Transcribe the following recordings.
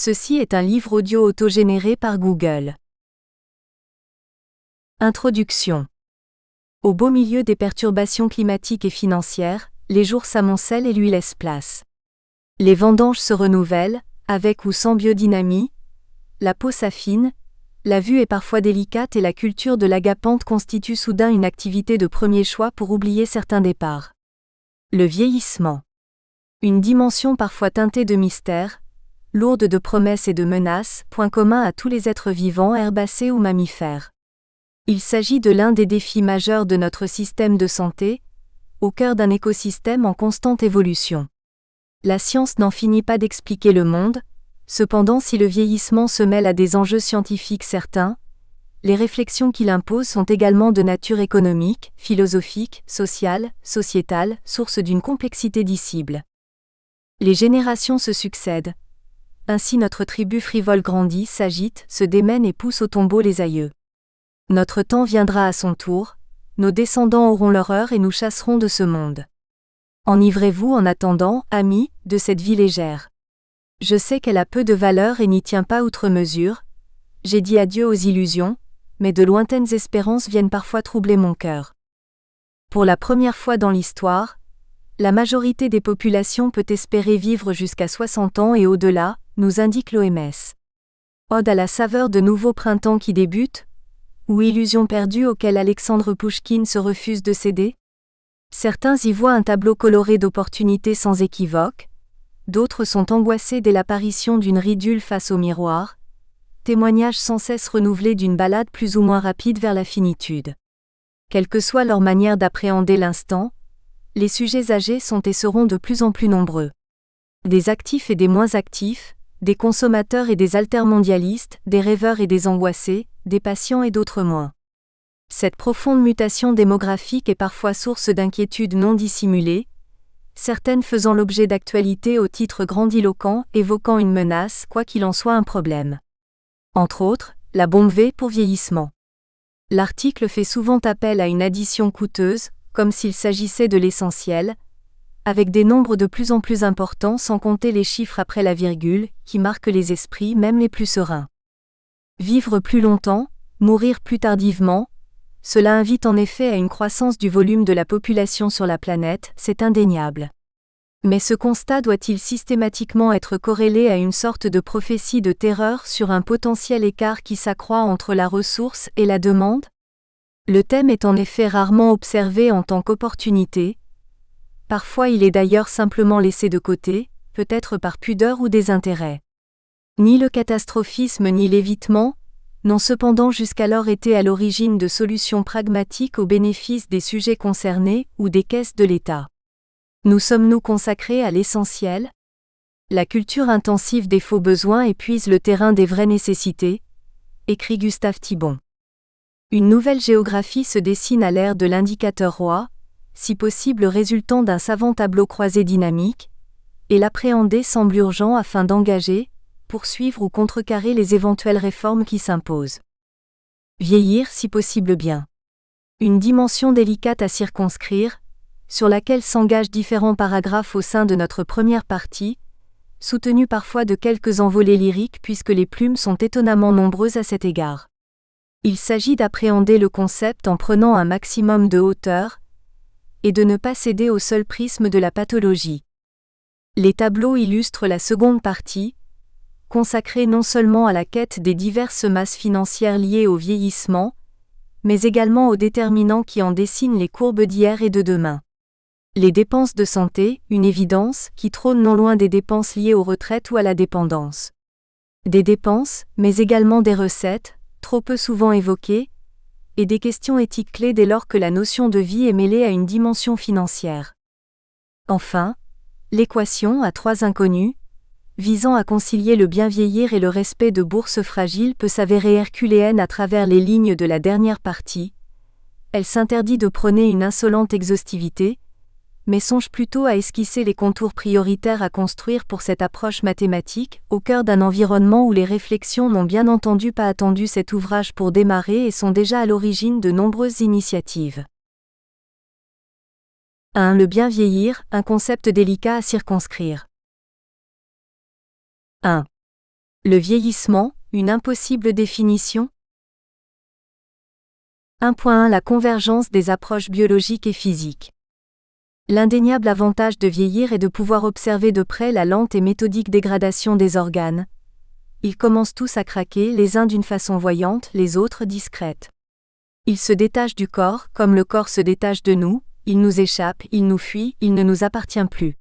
Ceci est un livre audio autogénéré par Google. Introduction. Au beau milieu des perturbations climatiques et financières, les jours s'amoncellent et lui laissent place. Les vendanges se renouvellent, avec ou sans biodynamie, la peau s'affine, la vue est parfois délicate et la culture de l'agapanthe constitue soudain une activité de premier choix pour oublier certains départs. Le vieillissement. Une dimension parfois teintée de mystère, lourde de promesses et de menaces, point commun à tous les êtres vivants herbacés ou mammifères. Il s'agit de l'un des défis majeurs de notre système de santé, au cœur d'un écosystème en constante évolution. La science n'en finit pas d'expliquer le monde, cependant si le vieillissement se mêle à des enjeux scientifiques certains, les réflexions qu'il impose sont également de nature économique, philosophique, sociale, sociétale, source d'une complexité disciple. Les générations se succèdent. Ainsi notre tribu frivole grandit, s'agite, se démène et pousse au tombeau les aïeux. Notre temps viendra à son tour, nos descendants auront leur heure et nous chasserons de ce monde. Enivrez-vous en attendant, amis, de cette vie légère. Je sais qu'elle a peu de valeur et n'y tient pas outre mesure. J'ai dit adieu aux illusions, mais de lointaines espérances viennent parfois troubler mon cœur. Pour la première fois dans l'histoire, la majorité des populations peut espérer vivre jusqu'à 60 ans et au-delà, nous indique l'OMS. Ode à la saveur de nouveaux printemps qui débutent, ou illusion perdue auquel Alexandre Pouchkine se refuse de céder? Certains y voient un tableau coloré d'opportunités sans équivoque, d'autres sont angoissés dès l'apparition d'une ridule face au miroir, témoignage sans cesse renouvelé d'une balade plus ou moins rapide vers la finitude. Quelle que soit leur manière d'appréhender l'instant, les sujets âgés sont et seront de plus en plus nombreux. Des actifs et des moins actifs, des consommateurs et des altermondialistes, des rêveurs et des angoissés, des patients et d'autres moins. Cette profonde mutation démographique est parfois source d'inquiétudes non dissimulées, certaines faisant l'objet d'actualités au titre grandiloquent évoquant une menace, quoi qu'il en soit un problème. Entre autres, la bombe V pour vieillissement. L'article fait souvent appel à une addition coûteuse, comme s'il s'agissait de l'essentiel, avec des nombres de plus en plus importants sans compter les chiffres après la virgule, qui marquent les esprits même les plus sereins. Vivre plus longtemps, mourir plus tardivement, cela invite en effet à une croissance du volume de la population sur la planète, c'est indéniable. Mais ce constat doit-il systématiquement être corrélé à une sorte de prophétie de terreur sur un potentiel écart qui s'accroît entre la ressource et la demande? Le thème est en effet rarement observé en tant qu'opportunité. Parfois il est d'ailleurs simplement laissé de côté, peut-être par pudeur ou désintérêt. Ni le catastrophisme ni l'évitement n'ont cependant jusqu'alors été à l'origine de solutions pragmatiques au bénéfice des sujets concernés ou des caisses de l'État. Nous sommes-nous consacrés à l'essentiel? La culture intensive des faux besoins épuise le terrain des vraies nécessités, écrit Gustave Thibon. Une nouvelle géographie se dessine à l'ère de l'indicateur roi, si possible résultant d'un savant tableau croisé dynamique, et l'appréhender semble urgent afin d'engager, poursuivre ou contrecarrer les éventuelles réformes qui s'imposent. Vieillir si possible bien. Une dimension délicate à circonscrire, sur laquelle s'engagent différents paragraphes au sein de notre première partie, soutenus parfois de quelques envolées lyriques puisque les plumes sont étonnamment nombreuses à cet égard. Il s'agit d'appréhender le concept en prenant un maximum de hauteur, et de ne pas céder au seul prisme de la pathologie. Les tableaux illustrent la seconde partie, consacrée non seulement à la quête des diverses masses financières liées au vieillissement, mais également aux déterminants qui en dessinent les courbes d'hier et de demain. Les dépenses de santé, une évidence, qui trône non loin des dépenses liées aux retraites ou à la dépendance. Des dépenses, mais également des recettes, trop peu souvent évoquées, et des questions éthiques clés dès lors que la notion de vie est mêlée à une dimension financière. Enfin, l'équation à trois inconnus, visant à concilier le bien vieillir et le respect de bourses fragiles peut s'avérer herculéenne à travers les lignes de la dernière partie. Elle s'interdit de prôner une insolente exhaustivité, mais songe plutôt à esquisser les contours prioritaires à construire pour cette approche mathématique, au cœur d'un environnement où les réflexions n'ont bien entendu pas attendu cet ouvrage pour démarrer et sont déjà à l'origine de nombreuses initiatives. 1. Le bien vieillir, un concept délicat à circonscrire. 1. Le vieillissement, une impossible définition? 1.1 La convergence des approches biologiques et physiques. L'indéniable avantage de vieillir est de pouvoir observer de près la lente et méthodique dégradation des organes. Ils commencent tous à craquer, les uns d'une façon voyante, les autres discrète. Ils se détachent du corps, comme le corps se détache de nous, ils nous échappent, ils nous fuient, ils ne nous appartiennent plus.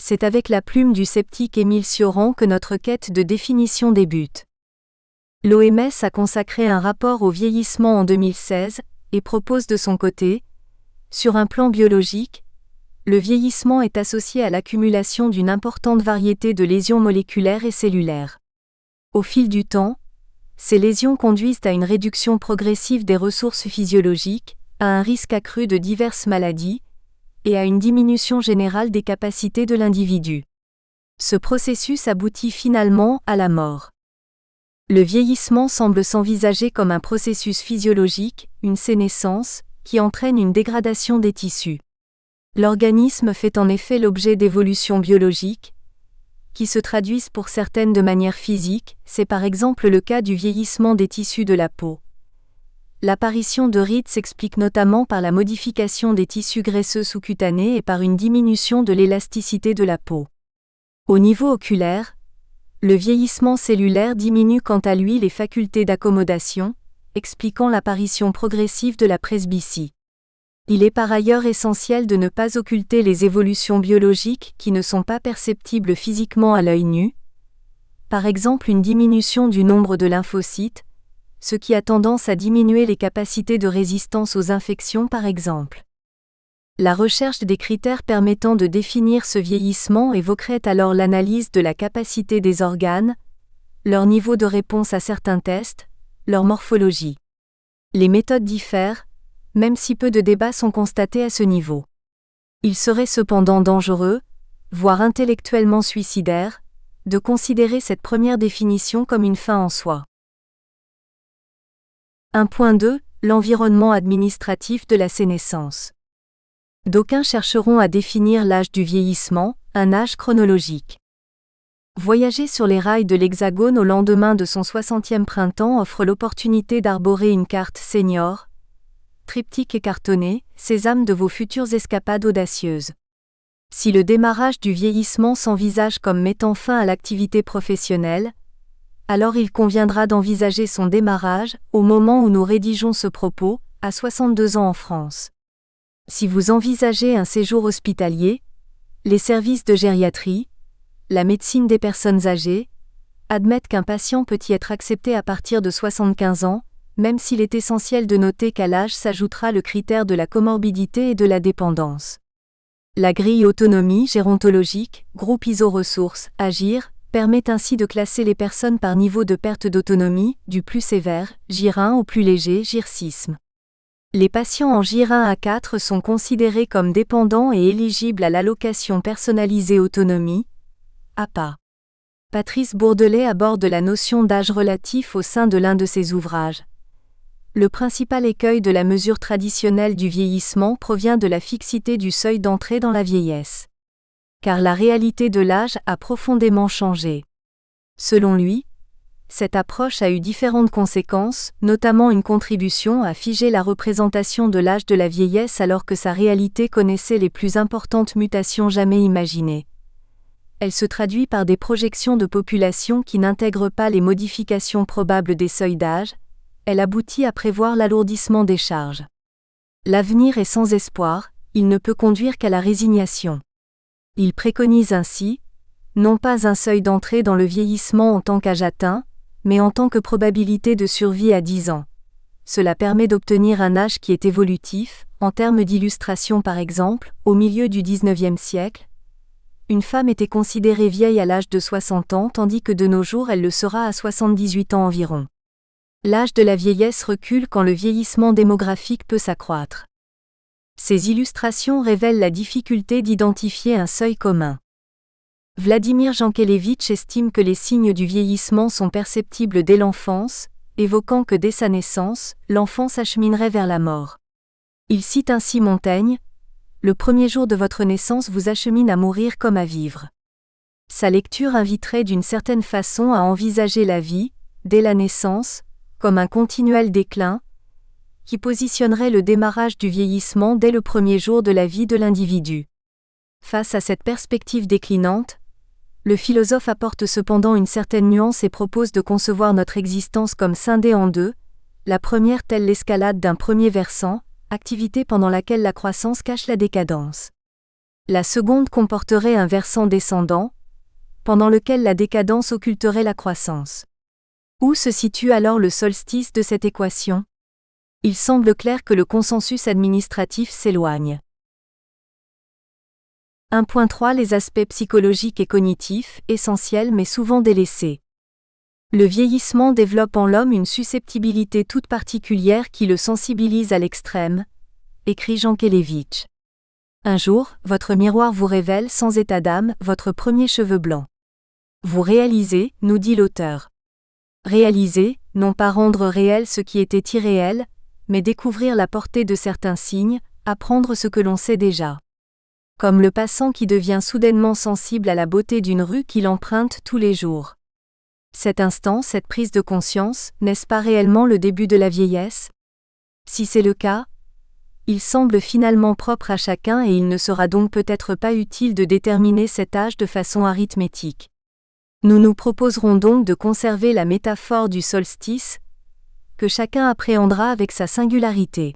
C'est avec la plume du sceptique Émile Cioran que notre quête de définition débute. L'OMS a consacré un rapport au vieillissement en 2016, et propose de son côté, sur un plan biologique, le vieillissement est associé à l'accumulation d'une importante variété de lésions moléculaires et cellulaires. Au fil du temps, ces lésions conduisent à une réduction progressive des ressources physiologiques, à un risque accru de diverses maladies, et à une diminution générale des capacités de l'individu. Ce processus aboutit finalement à la mort. Le vieillissement semble s'envisager comme un processus physiologique, une sénescence, qui entraîne une dégradation des tissus. L'organisme fait en effet l'objet d'évolutions biologiques, qui se traduisent pour certaines de manière physique, c'est par exemple le cas du vieillissement des tissus de la peau. L'apparition de rides s'explique notamment par la modification des tissus graisseux sous-cutanés et par une diminution de l'élasticité de la peau. Au niveau oculaire, le vieillissement cellulaire diminue quant à lui les facultés d'accommodation, expliquant l'apparition progressive de la presbytie. Il est par ailleurs essentiel de ne pas occulter les évolutions biologiques qui ne sont pas perceptibles physiquement à l'œil nu, par exemple une diminution du nombre de lymphocytes, ce qui a tendance à diminuer les capacités de résistance aux infections par exemple. La recherche des critères permettant de définir ce vieillissement évoquerait alors l'analyse de la capacité des organes, leur niveau de réponse à certains tests, leur morphologie. Les méthodes diffèrent, même si peu de débats sont constatés à ce niveau. Il serait cependant dangereux, voire intellectuellement suicidaire, de considérer cette première définition comme une fin en soi. 1.2 L'environnement administratif de la sénescence. D'aucuns chercheront à définir l'âge du vieillissement, un âge chronologique. Voyager sur les rails de l'Hexagone au lendemain de son 60e printemps offre l'opportunité d'arborer une carte senior, triptyque écartonné, sésame de vos futures escapades audacieuses. Si le démarrage du vieillissement s'envisage comme mettant fin à l'activité professionnelle, alors il conviendra d'envisager son démarrage, au moment où nous rédigeons ce propos, à 62 ans en France. Si vous envisagez un séjour hospitalier, les services de gériatrie, la médecine des personnes âgées, admettent qu'un patient peut y être accepté à partir de 75 ans, même s'il est essentiel de noter qu'à l'âge s'ajoutera le critère de la comorbidité et de la dépendance. La grille autonomie gérontologique, groupe ISO-ressources, AGIR, permet ainsi de classer les personnes par niveau de perte d'autonomie, du plus sévère, GIR 1 au plus léger, GIR 6. Les patients en GIR 1 à 4 sont considérés comme dépendants et éligibles à l'allocation personnalisée autonomie, APA. Patrice Bourdelet aborde la notion d'âge relatif au sein de l'un de ses ouvrages. Le principal écueil de la mesure traditionnelle du vieillissement provient de la fixité du seuil d'entrée dans la vieillesse. Car la réalité de l'âge a profondément changé. Selon lui, cette approche a eu différentes conséquences, notamment une contribution à figer la représentation de l'âge de la vieillesse alors que sa réalité connaissait les plus importantes mutations jamais imaginées. Elle se traduit par des projections de population qui n'intègrent pas les modifications probables des seuils d'âge. Elle aboutit à prévoir l'alourdissement des charges. L'avenir est sans espoir, il ne peut conduire qu'à la résignation. Il préconise ainsi, non pas un seuil d'entrée dans le vieillissement en tant qu'âge atteint, mais en tant que probabilité de survie à 10 ans. Cela permet d'obtenir un âge qui est évolutif, en termes d'illustration par exemple, au milieu du XIXe siècle, une femme était considérée vieille à l'âge de 60 ans tandis que de nos jours elle le sera à 78 ans environ. L'âge de la vieillesse recule quand le vieillissement démographique peut s'accroître. Ces illustrations révèlent la difficulté d'identifier un seuil commun. Vladimir Jankélévitch estime que les signes du vieillissement sont perceptibles dès l'enfance, évoquant que dès sa naissance, l'enfant s'acheminerait vers la mort. Il cite ainsi Montaigne : « Le premier jour de votre naissance vous achemine à mourir comme à vivre. » Sa lecture inviterait d'une certaine façon à envisager la vie, dès la naissance, comme un continuel déclin, qui positionnerait le démarrage du vieillissement dès le premier jour de la vie de l'individu. Face à cette perspective déclinante, le philosophe apporte cependant une certaine nuance et propose de concevoir notre existence comme scindée en deux, la première telle l'escalade d'un premier versant, activité pendant laquelle la croissance cache la décadence. La seconde comporterait un versant descendant, pendant lequel la décadence occulterait la croissance. Où se situe alors le solstice de cette équation ? Il semble clair que le consensus administratif s'éloigne. 1.3 Les aspects psychologiques et cognitifs, essentiels mais souvent délaissés. Le vieillissement développe en l'homme une susceptibilité toute particulière qui le sensibilise à l'extrême, écrit Jean Kelevitch. Un jour, votre miroir vous révèle sans état d'âme votre premier cheveu blanc. Vous réalisez, nous dit l'auteur. Réaliser, non pas rendre réel ce qui était irréel, mais découvrir la portée de certains signes, apprendre ce que l'on sait déjà. Comme le passant qui devient soudainement sensible à la beauté d'une rue qu'il emprunte tous les jours. Cet instant, cette prise de conscience, n'est-ce pas réellement le début de la vieillesse ? Si c'est le cas, il semble finalement propre à chacun et il ne sera donc peut-être pas utile de déterminer cet âge de façon arithmétique. Nous nous proposerons donc de conserver la métaphore du solstice, que chacun appréhendera avec sa singularité.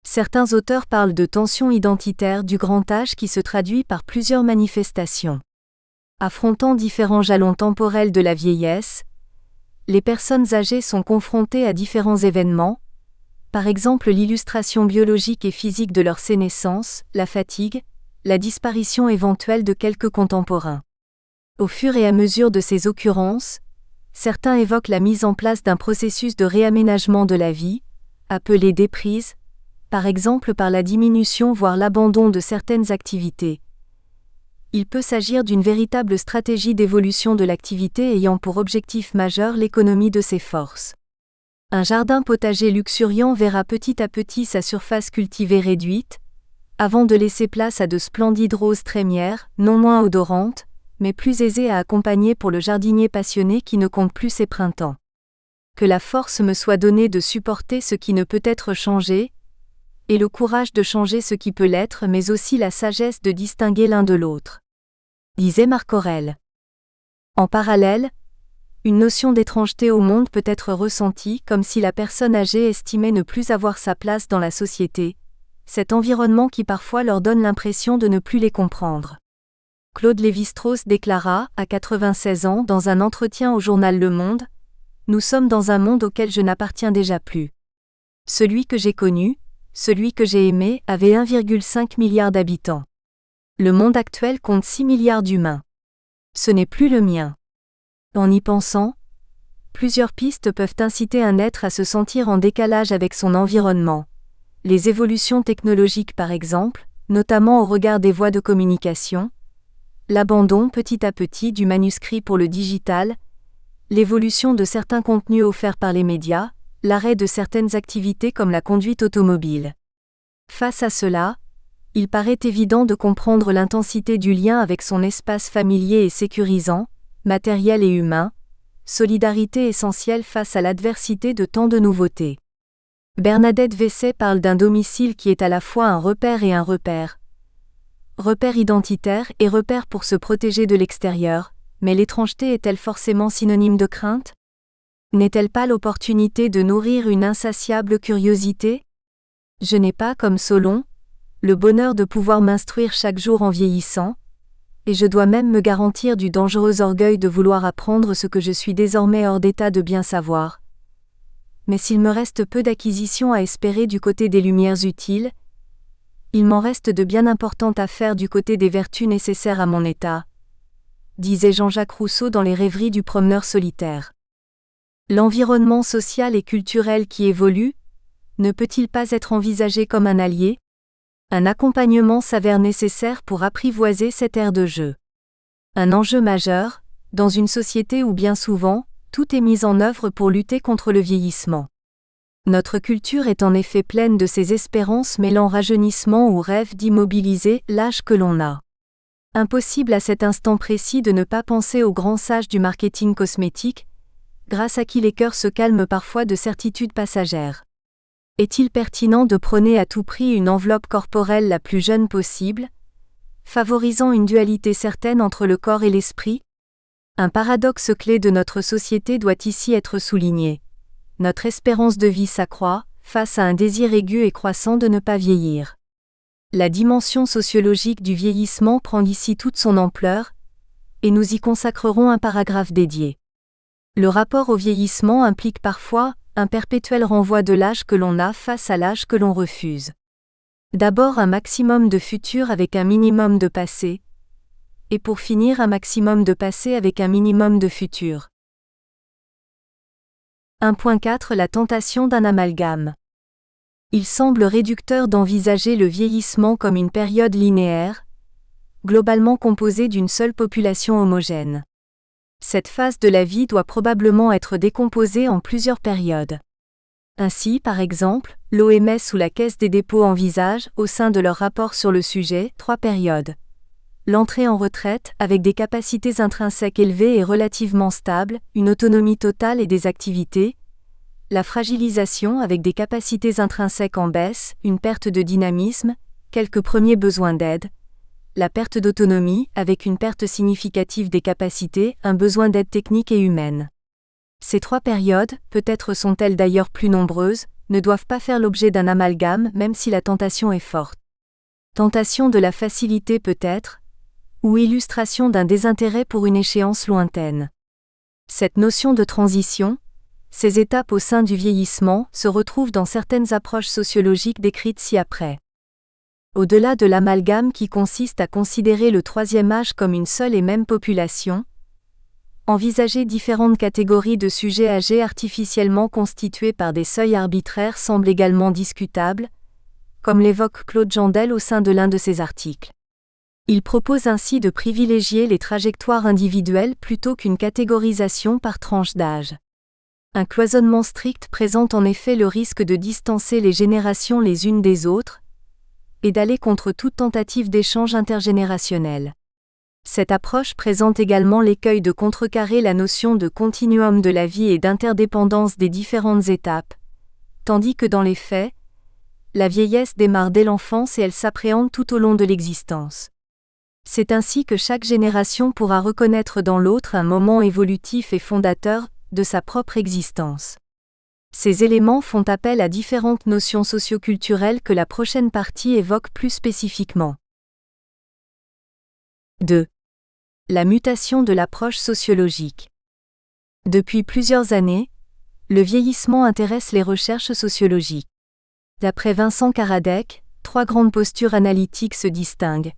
Certains auteurs parlent de tension identitaire du grand âge qui se traduit par plusieurs manifestations. Affrontant différents jalons temporels de la vieillesse, les personnes âgées sont confrontées à différents événements, par exemple l'illustration biologique et physique de leur sénescence, la fatigue, la disparition éventuelle de quelques contemporains. Au fur et à mesure de ces occurrences, certains évoquent la mise en place d'un processus de réaménagement de la vie, appelé déprise, par exemple par la diminution voire l'abandon de certaines activités. Il peut s'agir d'une véritable stratégie d'évolution de l'activité ayant pour objectif majeur l'économie de ses forces. Un jardin potager luxuriant verra petit à petit sa surface cultivée réduite, avant de laisser place à de splendides roses trémières, non moins odorantes, mais plus aisées à accompagner pour le jardinier passionné qui ne compte plus ses printemps. Que la force me soit donnée de supporter ce qui ne peut être changé, et le courage de changer ce qui peut l'être, mais aussi la sagesse de distinguer l'un de l'autre. Disait Marc Aurèle. En parallèle, une notion d'étrangeté au monde peut être ressentie comme si la personne âgée estimait ne plus avoir sa place dans la société, cet environnement qui parfois leur donne l'impression de ne plus les comprendre. Claude Lévi-Strauss déclara, à 96 ans, dans un entretien au journal Le Monde, « Nous sommes dans un monde auquel je n'appartiens déjà plus. Celui que j'ai connu, celui que j'ai aimé, avait 1,5 milliard d'habitants. Le monde actuel compte 6 milliards d'humains. Ce n'est plus le mien. » En y pensant, plusieurs pistes peuvent inciter un être à se sentir en décalage avec son environnement. Les évolutions technologiques par exemple, notamment au regard des voies de communication, l'abandon petit à petit du manuscrit pour le digital, l'évolution de certains contenus offerts par les médias, l'arrêt de certaines activités comme la conduite automobile. Face à cela, il paraît évident de comprendre l'intensité du lien avec son espace familier et sécurisant, matériel et humain, solidarité essentielle face à l'adversité de tant de nouveautés. Bernadette Vesset parle d'un domicile qui est à la fois un repère et un repère. Repère identitaire et repère pour se protéger de l'extérieur, mais l'étrangeté est-elle forcément synonyme de crainte ? N'est-elle pas l'opportunité de nourrir une insatiable curiosité ? Je n'ai pas, comme Solon, le bonheur de pouvoir m'instruire chaque jour en vieillissant, et je dois même me garantir du dangereux orgueil de vouloir apprendre ce que je suis désormais hors d'état de bien savoir. Mais s'il me reste peu d'acquisitions à espérer du côté des lumières utiles, il m'en reste de bien importantes à faire du côté des vertus nécessaires à mon état, disait Jean-Jacques Rousseau dans Les rêveries du promeneur solitaire. L'environnement social et culturel qui évolue, ne peut-il pas être envisagé comme un allié ? Un accompagnement s'avère nécessaire pour apprivoiser cette ère de jeu. Un enjeu majeur, dans une société où bien souvent, tout est mis en œuvre pour lutter contre le vieillissement. Notre culture est en effet pleine de ces espérances mêlant rajeunissement ou rêve d'immobiliser l'âge que l'on a. Impossible à cet instant précis de ne pas penser aux grands sages du marketing cosmétique, grâce à qui les cœurs se calment parfois de certitudes passagères. Est-il pertinent de prôner à tout prix une enveloppe corporelle la plus jeune possible, favorisant une dualité certaine entre le corps et l'esprit? Un paradoxe clé de notre société doit ici être souligné. Notre espérance de vie s'accroît, face à un désir aigu et croissant de ne pas vieillir. La dimension sociologique du vieillissement prend ici toute son ampleur, et nous y consacrerons un paragraphe dédié. Le rapport au vieillissement implique parfois un perpétuel renvoi de l'âge que l'on a face à l'âge que l'on refuse. D'abord un maximum de futur avec un minimum de passé, et pour finir un maximum de passé avec un minimum de futur. 1.4 La tentation d'un amalgame. Il semble réducteur d'envisager le vieillissement comme une période linéaire, globalement composée d'une seule population homogène. Cette phase de la vie doit probablement être décomposée en plusieurs périodes. Ainsi, par exemple, l'OMS ou la Caisse des dépôts envisagent, au sein de leur rapport sur le sujet, 3 périodes. L'entrée en retraite, avec des capacités intrinsèques élevées et relativement stables, une autonomie totale et des activités. La fragilisation avec des capacités intrinsèques en baisse, une perte de dynamisme, quelques premiers besoins d'aide. La perte d'autonomie, avec une perte significative des capacités, un besoin d'aide technique et humaine. Ces 3 périodes, peut-être sont-elles d'ailleurs plus nombreuses, ne doivent pas faire l'objet d'un amalgame même si la tentation est forte. Tentation de la facilité peut-être, ou illustration d'un désintérêt pour une échéance lointaine. Cette notion de transition, ces étapes au sein du vieillissement, se retrouvent dans certaines approches sociologiques décrites ci-après. Au-delà de l'amalgame qui consiste à considérer le troisième âge comme une seule et même population, envisager différentes catégories de sujets âgés artificiellement constitués par des seuils arbitraires semble également discutable, comme l'évoque Claude Jandel au sein de l'un de ses articles. Il propose ainsi de privilégier les trajectoires individuelles plutôt qu'une catégorisation par tranche d'âge. Un cloisonnement strict présente en effet le risque de distancer les générations les unes des autres, et d'aller contre toute tentative d'échange intergénérationnel. Cette approche présente également l'écueil de contrecarrer la notion de continuum de la vie et d'interdépendance des différentes étapes, tandis que dans les faits, la vieillesse démarre dès l'enfance et elle s'appréhende tout au long de l'existence. C'est ainsi que chaque génération pourra reconnaître dans l'autre un moment évolutif et fondateur de sa propre existence. Ces éléments font appel à différentes notions socioculturelles que la prochaine partie évoque plus spécifiquement. 2. La mutation de l'approche sociologique. Depuis plusieurs années, le vieillissement intéresse les recherches sociologiques. D'après Vincent Karadec, 3 grandes postures analytiques se distinguent.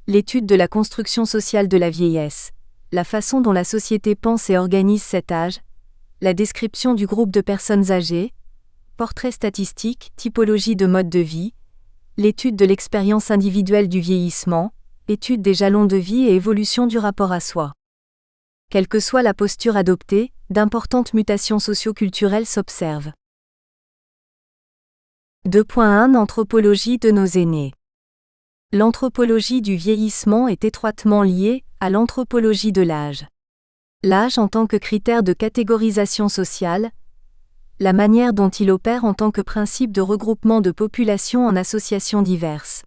L'étude de la construction sociale de la vieillesse, la façon dont la société pense et organise cet âge, la description du groupe de personnes âgées, portrait statistique, typologie de mode de vie, l'étude de l'expérience individuelle du vieillissement, étude des jalons de vie et évolution du rapport à soi. Quelle que soit la posture adoptée, d'importantes mutations socio-culturelles s'observent. 2.1 Anthropologie de nos aînés. L'anthropologie du vieillissement est étroitement liée à l'anthropologie de l'âge. L'âge en tant que critère de catégorisation sociale, la manière dont il opère en tant que principe de regroupement de populations en associations diverses.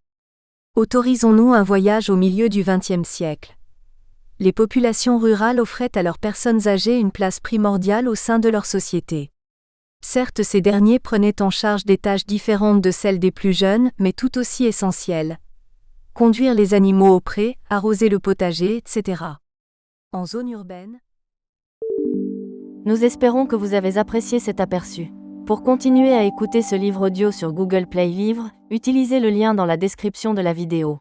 Autorisons-nous un voyage au milieu du XXe siècle. Les populations rurales offraient à leurs personnes âgées une place primordiale au sein de leur société. Certes, ces derniers prenaient en charge des tâches différentes de celles des plus jeunes, mais tout aussi essentielles. Conduire les animaux au pré, arroser le potager, etc. En zone urbaine. Nous espérons que vous avez apprécié cet aperçu. Pour continuer à écouter ce livre audio sur Google Play Livres, utilisez le lien dans la description de la vidéo.